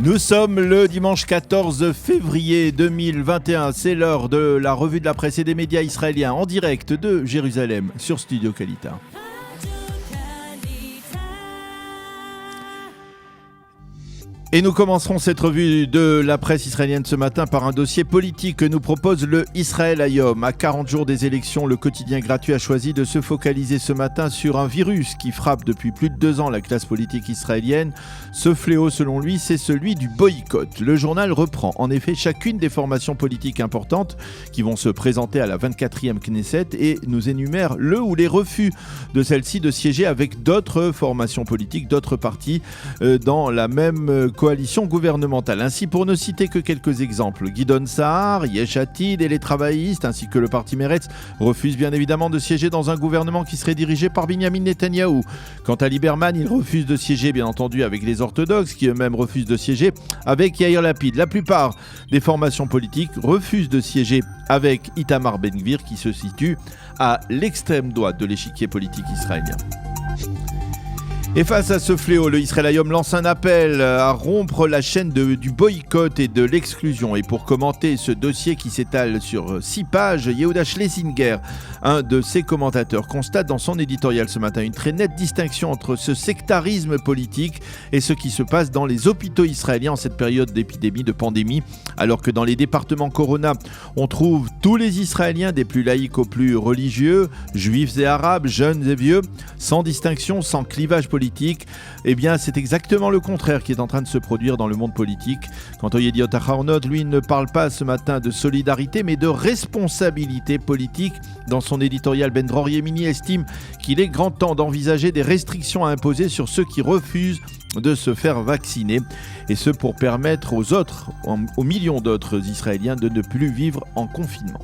Nous sommes le dimanche 14 février 2021. C'est l'heure de la revue de la presse et des médias israéliens en direct de Jérusalem sur Studio Kalita. Et nous commencerons cette revue de la presse israélienne ce matin par un dossier politique que nous propose le Israël Hayom. À 40 jours des élections, le quotidien gratuit a choisi de se focaliser ce matin sur un virus qui frappe depuis plus de 2 ans la classe politique israélienne. Ce fléau, selon lui, c'est celui du boycott. Le journal reprend en effet chacune des formations politiques importantes qui vont se présenter à la 24e Knesset et nous énumère le ou les refus de celle-ci de siéger avec d'autres formations politiques, d'autres partis dans la même coalition gouvernementale. Ainsi, pour ne citer que quelques exemples, Guidon Sa'ar, Yesh Atid et les travaillistes, ainsi que le parti Meretz, refusent bien évidemment de siéger dans un gouvernement qui serait dirigé par Binyamin Netanyahou. Quant à Lieberman, il refuse de siéger, bien entendu, avec les orthodoxes, qui eux-mêmes refusent de siéger avec Yair Lapid. La plupart des formations politiques refusent de siéger avec Itamar Ben-Gvir, qui se situe à l'extrême droite de l'échiquier politique israélien. Et face à ce fléau, le Israël Hayom lance un appel à rompre la chaîne du boycott et de l'exclusion. Et pour commenter ce dossier qui s'étale sur 6 pages, Yehuda Schlesinger, un de ses commentateurs, constate dans son éditorial ce matin une très nette distinction entre ce sectarisme politique et ce qui se passe dans les hôpitaux israéliens en cette période d'épidémie, de pandémie. Alors que dans les départements Corona, on trouve tous les Israéliens, des plus laïcs aux plus religieux, juifs et arabes, jeunes et vieux, sans distinction, sans clivage politique. Eh bien, c'est exactement le contraire qui est en train de se produire dans le monde politique. Quant au Yediot Ahronoth, lui ne parle pas ce matin de solidarité, mais de responsabilité politique. Dans son éditorial, Ben Dror Yemini estime qu'il est grand temps d'envisager des restrictions à imposer sur ceux qui refusent de se faire vacciner, et ce pour permettre aux millions d'autres Israéliens de ne plus vivre en confinement.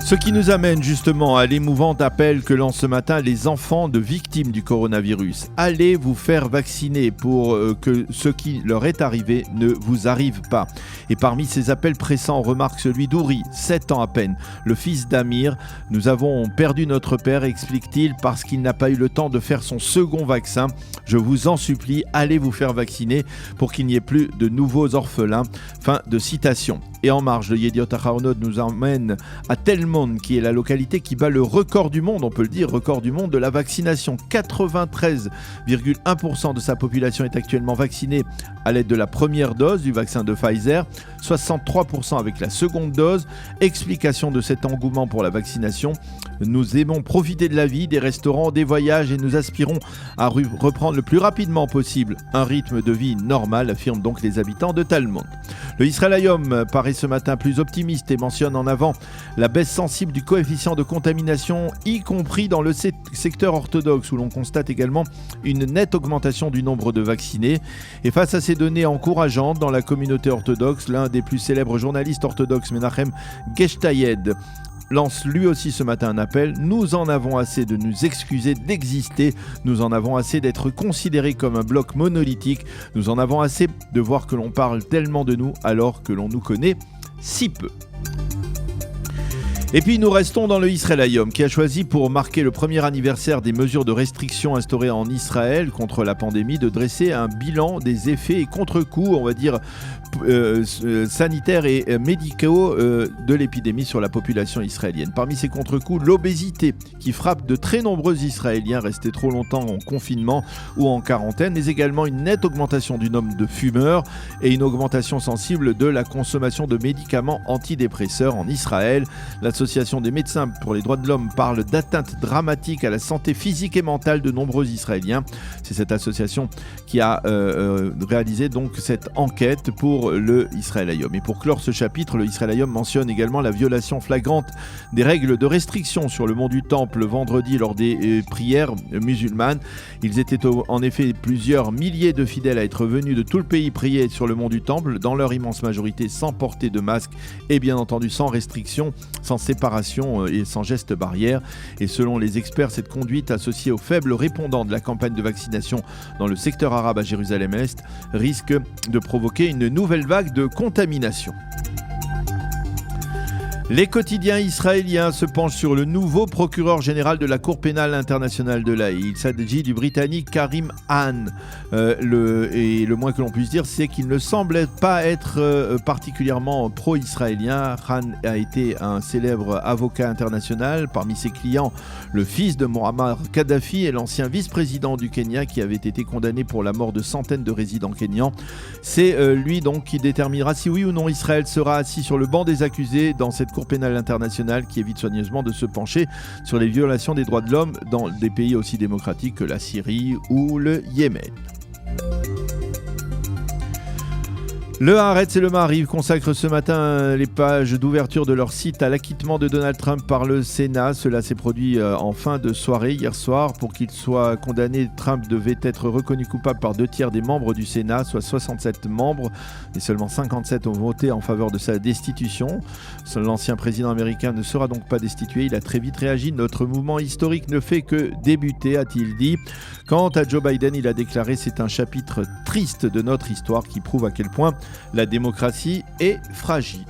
Ce qui nous amène justement à l'émouvant appel que lancent ce matin les enfants de victimes du coronavirus. Allez vous faire vacciner pour que ce qui leur est arrivé ne vous arrive pas. Et parmi ces appels pressants, on remarque celui d'Ouri, 7 ans à peine, le fils d'Amir. Nous avons perdu notre père, explique-t-il, parce qu'il n'a pas eu le temps de faire son second vaccin. Je vous en supplie, allez vous faire vacciner pour qu'il n'y ait plus de nouveaux orphelins. Fin de citation. Et en marge, le Yediot Ahronoth nous emmène à Telmon, qui est la localité qui bat le record du monde, on peut le dire, record du monde de la vaccination. 93,1% de sa population est actuellement vaccinée à l'aide de la première dose du vaccin de Pfizer, 63% avec la seconde dose. Explication de cet engouement pour la vaccination. Nous aimons profiter de la vie, des restaurants, des voyages et nous aspirons à reprendre le plus rapidement possible un rythme de vie normal, affirment donc les habitants de Telmon. Le Israël Hayom paraît ce matin plus optimiste et mentionne en avant la baisse sensible du coefficient de contamination, y compris dans le secteur orthodoxe, où l'on constate également une nette augmentation du nombre de vaccinés. Et face à ces données encourageantes dans la communauté orthodoxe, l'un des plus célèbres journalistes orthodoxes, Menachem Geshtayed, lance lui aussi ce matin un appel. Nous en avons assez de nous excuser d'exister, nous en avons assez d'être considérés comme un bloc monolithique, nous en avons assez de voir que l'on parle tellement de nous alors que l'on nous connaît si peu. Et puis nous restons dans le Israël Hayom qui a choisi pour marquer le premier anniversaire des mesures de restriction instaurées en Israël contre la pandémie de dresser un bilan des effets et contre-coups, on va dire, sanitaires et médicaux de l'épidémie sur la population israélienne. Parmi ces contre-coups, l'obésité qui frappe de très nombreux Israéliens restés trop longtemps en confinement ou en quarantaine, mais également une nette augmentation du nombre de fumeurs et une augmentation sensible de la consommation de médicaments antidépresseurs en Israël. L'Association des médecins pour les droits de l'homme parle d'atteintes dramatiques à la santé physique et mentale de nombreux Israéliens. C'est cette association qui a réalisé donc cette enquête pour le Israël Hayom. Et pour clore ce chapitre, le Israël Hayom mentionne également la violation flagrante des règles de restriction sur le mont du Temple vendredi lors des prières musulmanes. Ils étaient en effet plusieurs milliers de fidèles à être venus de tout le pays prier sur le mont du Temple, dans leur immense majorité sans porter de masque et bien entendu sans restriction, sans séparation et sans geste barrière. Et selon les experts, cette conduite associée aux faibles répondants de la campagne de vaccination dans le secteur arabe à Jérusalem-Est risque de provoquer une nouvelle vague de contamination. Les quotidiens israéliens se penchent sur le nouveau procureur général de la Cour pénale internationale de l'Haye. Il s'agit du Britannique Karim Khan. Le moins que l'on puisse dire, c'est qu'il ne semblait pas être particulièrement pro-israélien. Khan a été un célèbre avocat international. Parmi ses clients, le fils de Muammar Kadhafi et l'ancien vice-président du Kenya qui avait été condamné pour la mort de centaines de résidents kenyans. C'est lui donc qui déterminera si oui ou non Israël sera assis sur le banc des accusés dans cette Cour pénale internationale qui évite soigneusement de se pencher sur les violations des droits de l'homme dans des pays aussi démocratiques que la Syrie ou le Yémen. Le Haaretz et le Maariv consacrent ce matin les pages d'ouverture de leur site à l'acquittement de Donald Trump par le Sénat. Cela s'est produit en fin de soirée hier soir. Pour qu'il soit condamné, Trump devait être reconnu coupable par 2/3 des membres du Sénat, soit 67 membres, et seulement 57 ont voté en faveur de sa destitution. L'ancien président américain ne sera donc pas destitué. Il a très vite réagi. Notre mouvement historique ne fait que débuter, a-t-il dit. Quant à Joe Biden, il a déclaré: c'est un chapitre triste de notre histoire qui prouve à quel point la démocratie est fragile.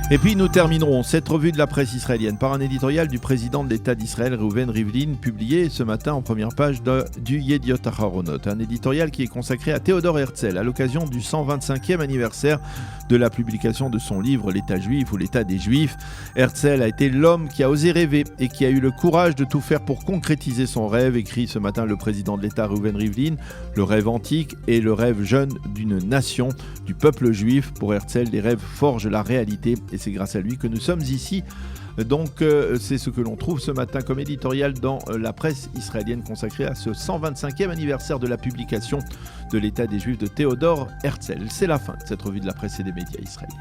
Et puis nous terminerons cette revue de la presse israélienne par un éditorial du président de l'État d'Israël, Reuven Rivlin, publié ce matin en première page du Yediot Aharonot. Un éditorial qui est consacré à Théodore Herzl à l'occasion du 125e anniversaire de la publication de son livre L'État juif ou l'État des Juifs. Herzl a été l'homme qui a osé rêver et qui a eu le courage de tout faire pour concrétiser son rêve, écrit ce matin le président de l'État Reuven Rivlin. Le rêve antique et le rêve jeune d'une nation, du peuple juif. Pour Herzl, les rêves forgent la réalité et c'est grâce à lui que nous sommes ici. Donc c'est ce que l'on trouve ce matin comme éditorial dans la presse israélienne consacrée à ce 125e anniversaire de la publication de l'État des Juifs de Théodore Herzl. C'est la fin de cette revue de la presse et des médias israéliens.